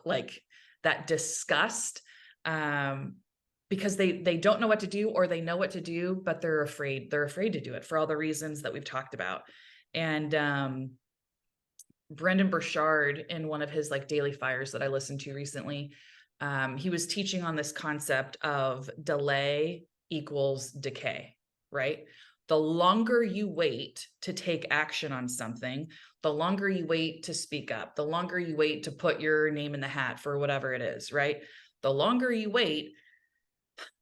like that disgust, because they don't know what to do, or they know what to do, but they're afraid. They're afraid to do it for all the reasons that we've talked about. And Brendan Burchard, in one of his like daily fires that I listened to recently, he was teaching on this concept of delay equals decay, right? The longer you wait to take action on something, the longer you wait to speak up, the longer you wait to put your name in the hat for whatever it is, right? The longer you wait,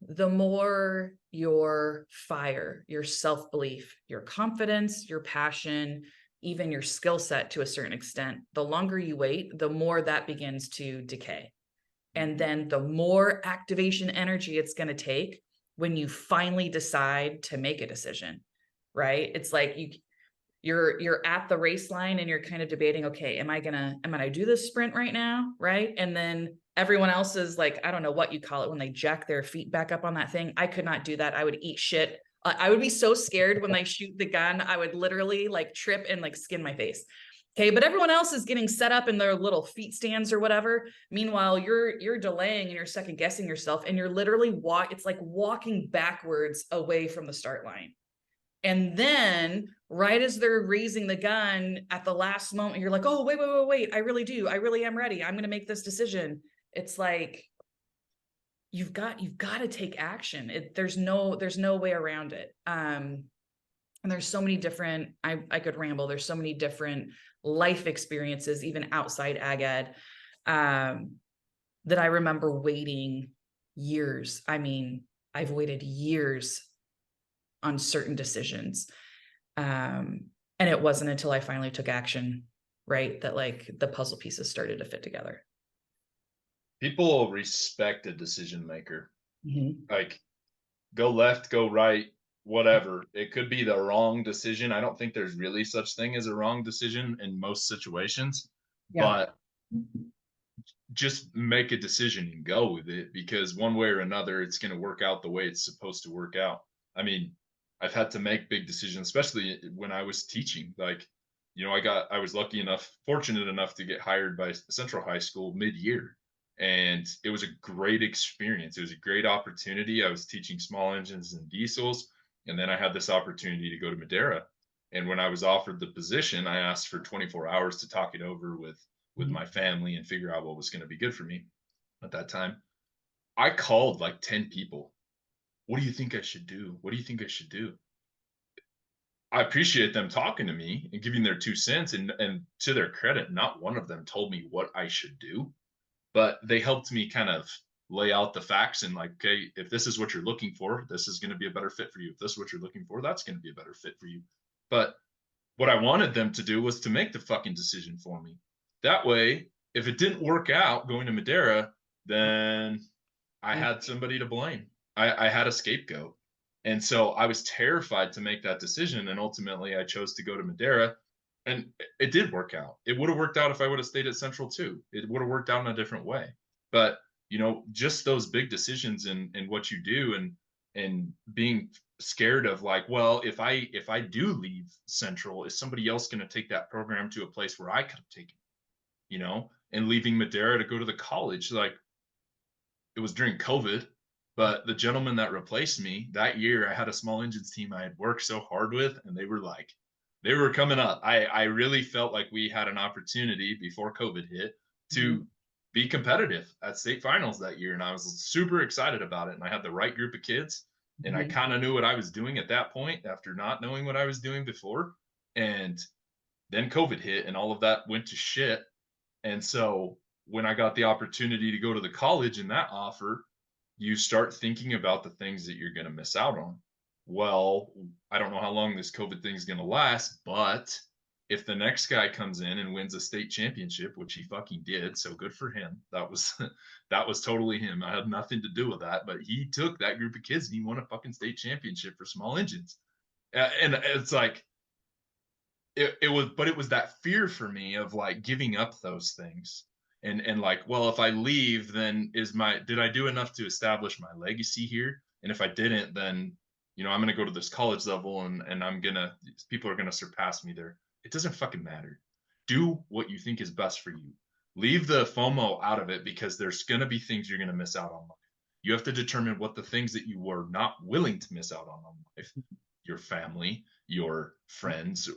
the more your fire, your self-belief, your confidence, your passion, even your skill set to a certain extent, the longer you wait, the more that begins to decay. And then the more activation energy it's going to take when you finally decide to make a decision, right? It's like you're at the race line and you're kind of debating, okay, am I gonna do this sprint right now, right? And then everyone else is like, I don't know what you call it when they jack their feet back up on that thing. I could not do that. I would eat shit. I would be so scared when they shoot the gun. I would literally like trip and like skin my face. Okay, but everyone else is getting set up in their little feet stands or whatever. Meanwhile, you're delaying and you're second guessing yourself, and you're literally it's like walking backwards away from the start line. And then right as they're raising the gun at the last moment, you're like, oh, wait. I really am ready. I'm going to make this decision. It's like, you've got to take action. There's no way around it. And there's so many different, I could ramble. There's so many different life experiences, even outside ag ed, that I remember waiting years. I mean, I've waited years on certain decisions. And it wasn't until I finally took action, right, that like the puzzle pieces started to fit together. People respect a decision maker. Mm-hmm. Like, go left, go right, whatever. It could be the wrong decision. I don't think there's really such thing as a wrong decision in most situations, Yeah. but just make a decision and go with it, because one way or another, it's going to work out the way it's supposed to work out. I mean, I've had to make big decisions, especially when I was teaching. Like, I was fortunate enough to get hired by Central High School mid-year. And it was a great experience. It was a great opportunity. I was teaching small engines and diesels. And then I had this opportunity to go to Madera. And when I was offered the position, I asked for 24 hours to talk it over with my family and figure out what was going to be good for me at that time. I called like 10 people. What do you think I should do? What do you think I should do? I appreciate them talking to me and giving their 2 cents. And to their credit, not one of them told me what I should do, but they helped me kind of lay out the facts and like, okay, if this is what you're looking for, this is going to be a better fit for you. If this is what you're looking for, that's going to be a better fit for you. But what I wanted them to do was to make the fucking decision for me. That way, if it didn't work out going to Madera, then I had somebody to blame. I had a scapegoat. And so I was terrified to make that decision. And ultimately, I chose to go to Madera. And it did work out. It would have worked out if I would have stayed at Central too. It would have worked out in a different way. But, just those big decisions and what you do, and being scared of like, well, if I do leave Central, is somebody else going to take that program to a place where I could have taken, and leaving Madera to go to the college? Like, it was during COVID, but the gentleman that replaced me that year, I had a small engines team I had worked so hard with, and they were coming up. I really felt like we had an opportunity before COVID hit to be competitive at state finals that year. And I was super excited about it. And I had the right group of kids, and I kind of knew what I was doing at that point after not knowing what I was doing before. And then COVID hit and all of that went to shit. And so when I got the opportunity to go to the college and that offer, you start thinking about the things that you're going to miss out on. Well, I don't know how long this COVID thing is going to last, but if the next guy comes in and wins a state championship, which he fucking did, so good for him. That was totally him. I had nothing to do with that, but he took that group of kids and he won a fucking state championship for small engines. And it's like, it was that fear for me of like giving up those things. And like, well, if I leave, then did I do enough to establish my legacy here? And if I didn't, then, I'm going to go to this college level and people are going to surpass me there. It doesn't fucking matter. Do what you think is best for you. Leave the FOMO out of it, because there's going to be things you're going to miss out on. You have to determine what the things that you were not willing to miss out on life, your family, your friends,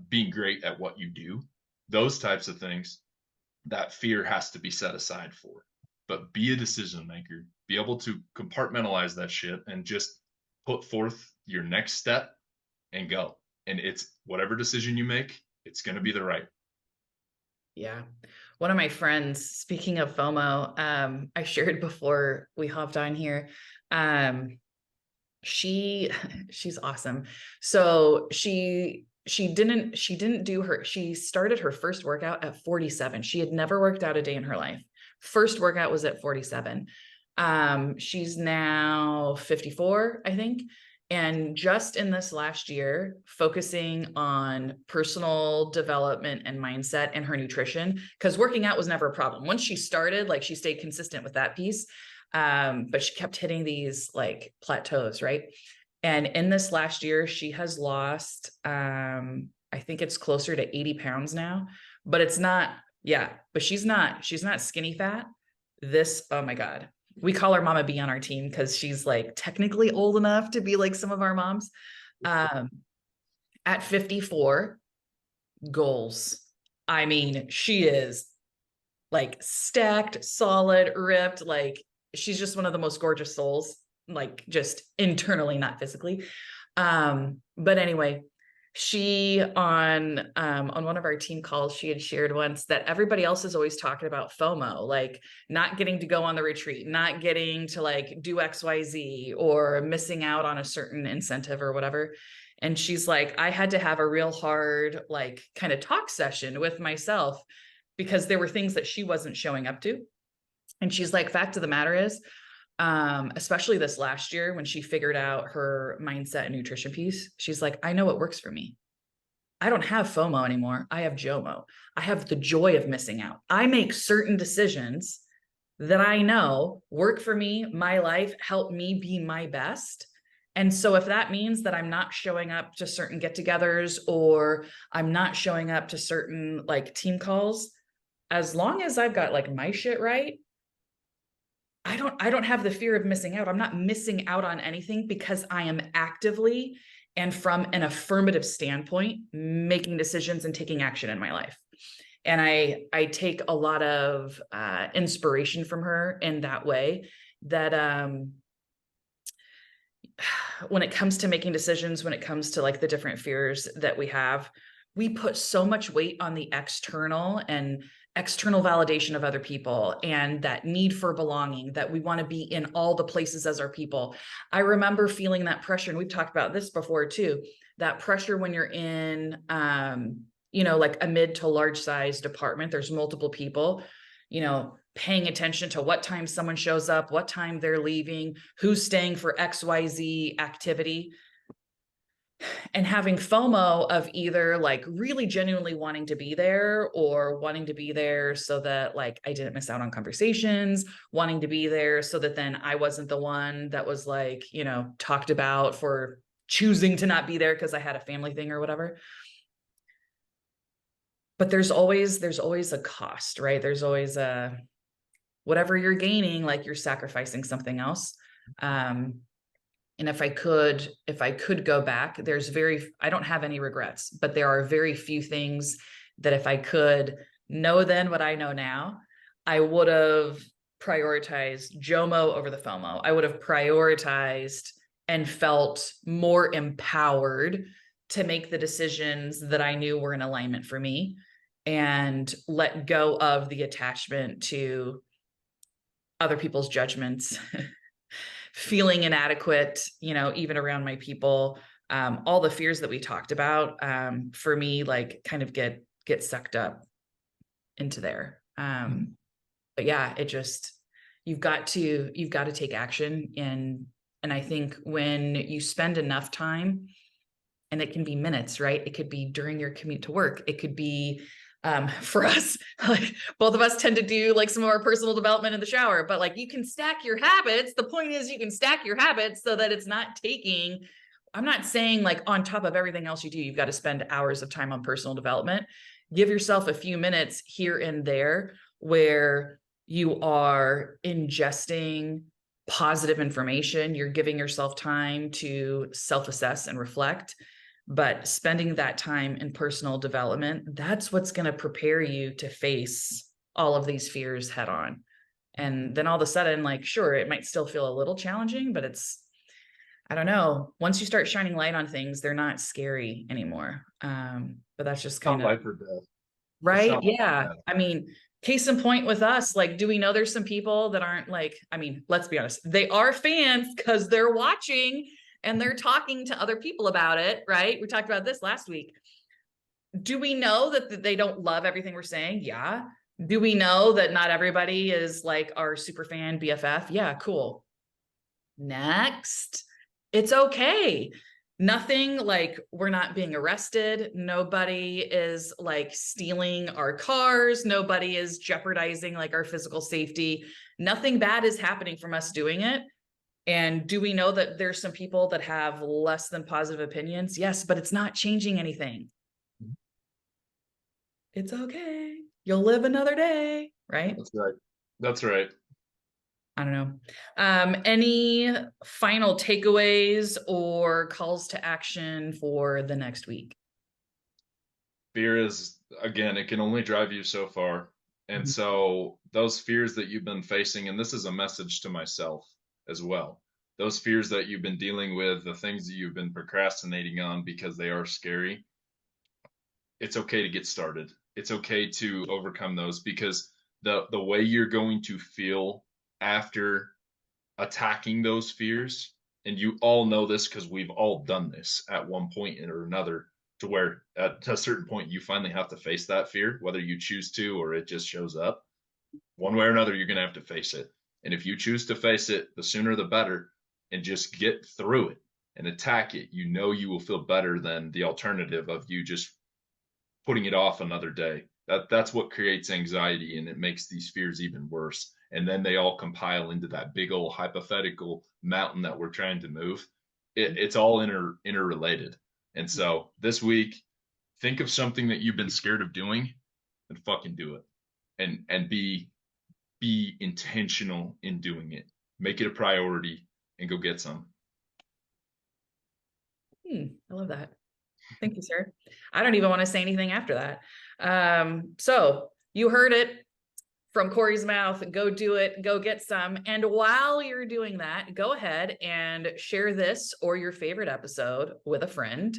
being great at what you do, those types of things. That fear has to be set aside for. But be a decision maker, be able to compartmentalize that shit and just put forth your next step and go. And it's whatever decision you make, it's going to be the right. Yeah. One of my friends, speaking of FOMO, I shared before we hopped on here. She's awesome. So she started her first workout at 47. She had never worked out a day in her life. First workout was at 47. She's now 54, I think. And just in this last year, focusing on personal development and mindset and her nutrition, because working out was never a problem. Once she started, like, she stayed consistent with that piece. But she kept hitting these like plateaus, right? And in this last year, she has lost, I think it's closer to 80 pounds now, but it's not, but she's not skinny fat. Oh my God. We call her Mama B on our team because she's like technically old enough to be like some of our moms. At 54, goals. I mean, she is like stacked, solid, ripped. Like, she's just one of the most gorgeous souls, like just internally, not physically. But anyway, she on one of our team calls, she had shared once that everybody else is always talking about FOMO, like not getting to go on the retreat, not getting to like do XYZ, or missing out on a certain incentive or whatever. And she's like, I had to have a real hard, like, kind of talk session with myself, because there were things that she wasn't showing up to. And she's like, fact of the matter is, especially this last year when she figured out her mindset and nutrition piece, she's like, I know what works for me. I don't have FOMO anymore. I have JOMO. I have the joy of missing out. I make certain decisions that I know work for me, my life, help me be my best. And so if that means that I'm not showing up to certain get-togethers, or I'm not showing up to certain like team calls, as long as I've got like my shit right, I don't have the fear of missing out. I'm not missing out on anything, because I am actively and from an affirmative standpoint making decisions and taking action in my life. And I take a lot of inspiration from her in that way, that when it comes to making decisions, when it comes to like the different fears that we have, we put so much weight on the external and external validation of other people, and that need for belonging, that we want to be in all the places as our people. I remember feeling that pressure, and we've talked about this before too, that pressure when you're in, like a mid to large size department, there's multiple people, paying attention to what time someone shows up, what time they're leaving, who's staying for XYZ activity, and having FOMO of either like really genuinely wanting to be there, or wanting to be there so that like I didn't miss out on conversations, wanting to be there so that then I wasn't the one that was like, talked about for choosing to not be there because I had a family thing or whatever. But there's always a cost, right? There's always whatever you're gaining, like you're sacrificing something else. And if I could go back, I don't have any regrets, but there are very few things that if I could know then what I know now, I would have prioritized JOMO over the FOMO. I would have prioritized and felt more empowered to make the decisions that I knew were in alignment for me, and let go of the attachment to other people's judgments, feeling inadequate, even around my people, all the fears that we talked about, for me, like kind of get sucked up into there. But yeah, you've got to take action. And I think when you spend enough time, and it can be minutes, right? It could be during your commute to work. It could be For us, like both of us tend to do like some of our personal development in the shower, but like you can stack your habits. The point is you can stack your habits so that it's not taking, I'm not saying like on top of everything else you do, you've got to spend hours of time on personal development. Give yourself a few minutes here and there where you are ingesting positive information. You're giving yourself time to self-assess and reflect. But spending that time in personal development, that's what's going to prepare you to face all of these fears head on. And then all of a sudden, like, sure, it might still feel a little challenging, but it's, I don't know. Once you start shining light on things, they're not scary anymore. But that's just It's not kind of life or death. It's right. not life or Yeah. death. I mean, case in point with us, like, do we know there's some people that aren't like, I mean, let's be honest, they are fans because they're watching and they're talking to other people about it, right? We talked about this last week. Do we know that they don't love everything we're saying? Yeah. Do we know that not everybody is like our super fan BFF? Yeah, cool. Next. It's okay. Nothing like we're not being arrested. Nobody is like stealing our cars. Nobody is jeopardizing like our physical safety. Nothing bad is happening from us doing it. And do we know that there's some people that have less than positive opinions? Yes, but it's not changing anything. It's okay. You'll live another day, right? That's right. That's right. I don't know. Any final takeaways or calls to action for the next week? Fear is, again, it can only drive you so far. And so those fears that you've been facing, and this is a message to myself as well, those fears that you've been dealing with, the things that you've been procrastinating on because they are scary, it's okay to get started. It's okay to overcome those because the way you're going to feel after attacking those fears, and you all know this because we've all done this at one point or another, to where at a certain point you finally have to face that fear, whether you choose to or it just shows up. One way or another, you're going to have to face it. And if you choose to face it, the sooner the better, and just get through it and attack it, you know you will feel better than the alternative of you just putting it off another day. That's what creates anxiety, and it makes these fears even worse. And then they all compile into that big old hypothetical mountain that we're trying to move. It's all interrelated. And so this week, think of something that you've been scared of doing and fucking do it. And be intentional in doing it. Make it a priority and go get some. I love that. Thank you, sir. I don't even want to say anything after that. So you heard it from Cory's mouth. Go do it. Go get some. And while you're doing that, go ahead and share this or your favorite episode with a friend.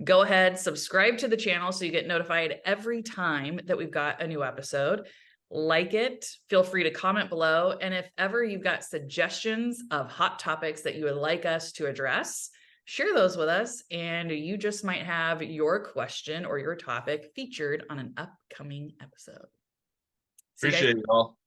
Go ahead, subscribe to the channel so you get notified every time that we've got a new episode. Like it. Feel free to comment below. And if ever you've got suggestions of hot topics that you would like us to address, share those with us, and you just might have your question or your topic featured on an upcoming episode. Appreciate it all.